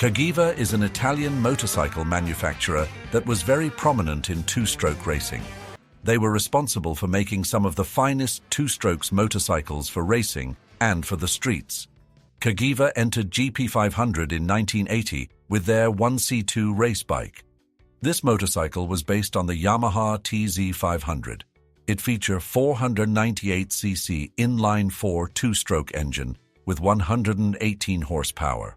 Cagiva is an Italian motorcycle manufacturer that was very prominent in two-stroke racing. They were responsible for making some of the finest two-strokes motorcycles for racing and for the streets. Cagiva entered GP 500 in 1980 with their 1C2 race bike. This motorcycle was based on the Yamaha TZ 500. It featured 498cc inline-4 two-stroke engine with 118 horsepower.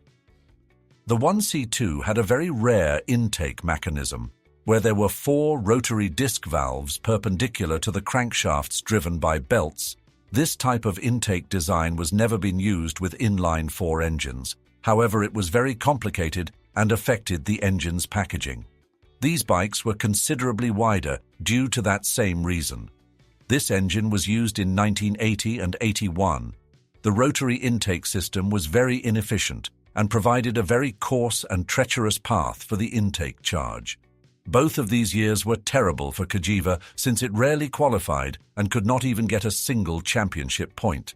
The 1C2 had a very rare intake mechanism, where there were 4 rotary disc valves perpendicular to the crankshafts driven by belts. This type of intake design was never been used with inline-4 engines. However, it was very complicated and affected the engine's packaging. These bikes were considerably wider due to that same reason. This engine was used in 1980 and 81. The rotary intake system was very inefficient and provided a very coarse and treacherous path for the intake charge. Both of these years were terrible for Cagiva since it rarely qualified and could not even get a single championship point.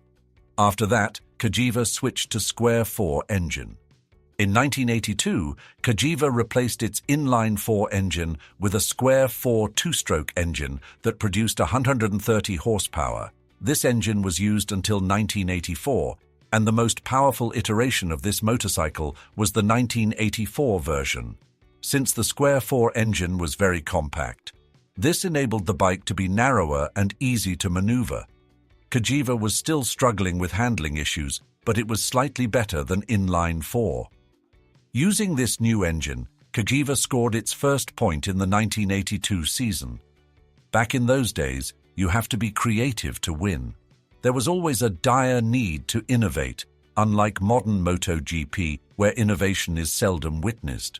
After that, Cagiva switched to square 4 engine. In 1982, Cagiva replaced its inline-4 engine with a square 4 two-stroke engine that produced 130 horsepower. This engine was used until 1984, and the most powerful iteration of this motorcycle was the 1984 version. Since the square 4 engine was very compact, this enabled the bike to be narrower and easy to maneuver. Cagiva was still struggling with handling issues, but it was slightly better than inline-4. Using this new engine, Cagiva scored its first point in the 1982 season. Back in those days, you have to be creative to win. There was always a dire need to innovate, unlike modern MotoGP, where innovation is seldom witnessed.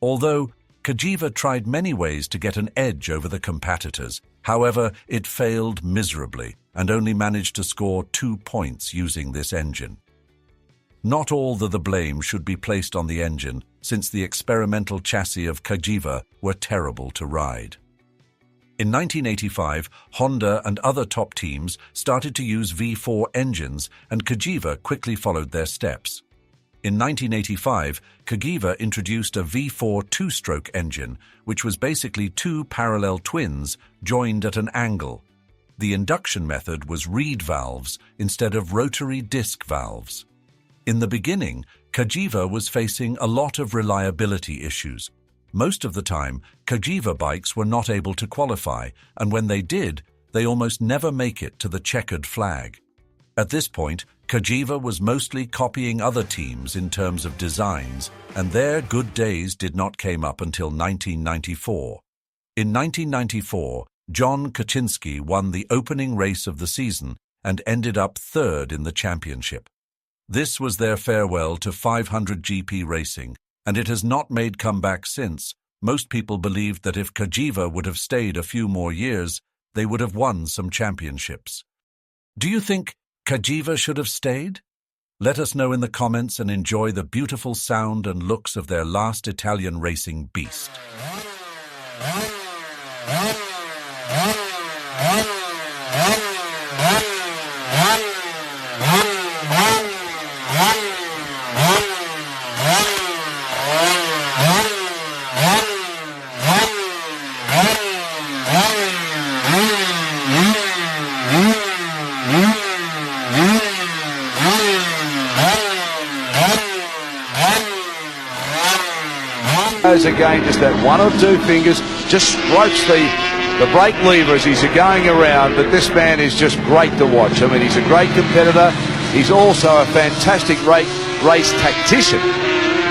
Although Cagiva tried many ways to get an edge over the competitors, however, it failed miserably and only managed to score 2 points using this engine. Not all the blame should be placed on the engine, since the experimental chassis of Cagiva were terrible to ride. In 1985, Honda and other top teams started to use V4 engines, and Cagiva quickly followed their steps. In 1985, Cagiva introduced a V4 two-stroke engine, which was basically 2 parallel twins joined at an angle. The induction method was reed valves instead of rotary disc valves. In the beginning, Cagiva was facing a lot of reliability issues. Most of the time, Cagiva bikes were not able to qualify, and when they did, they almost never make it to the checkered flag. At this point, Cagiva was mostly copying other teams in terms of designs, and their good days did not come up until 1994. In 1994, John Kaczynski won the opening race of the season and ended up 3rd in the championship. This was their farewell to 500 GP racing, and it has not made comeback since. Most people believed that if Cagiva would have stayed a few more years, they would have won some championships. Do you think Cagiva should have stayed? Let us know in the comments and enjoy the beautiful sound and looks of their last Italian racing beast. Again, just that 1 or 2 fingers, just strokes the brake lever as he's going around, but this man is just great to watch. I mean, he's a great competitor. He's also a fantastic race tactician,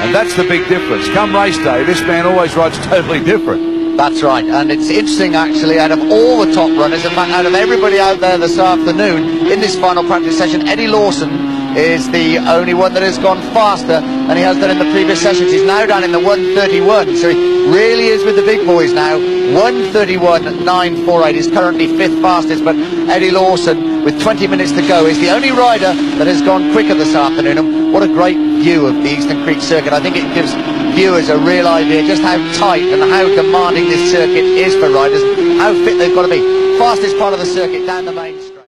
and that's the big difference. Come race day, this man always rides totally different. That's right, and it's interesting actually, out of all the top runners, in fact out of everybody out there this afternoon in this final practice session, Eddie Lawson is the only one that has gone faster than he has done in the previous sessions. He's now down in the 1:31, so he really is with the big boys now. 1:31.948 is currently 5th fastest, but Eddie Lawson, with 20 minutes to go, is the only rider that has gone quicker this afternoon. And what a great view of the Eastern Creek circuit. I think it gives viewers a real idea just how tight and how demanding this circuit is for riders, how fit they've got to be. Fastest part of the circuit down the main.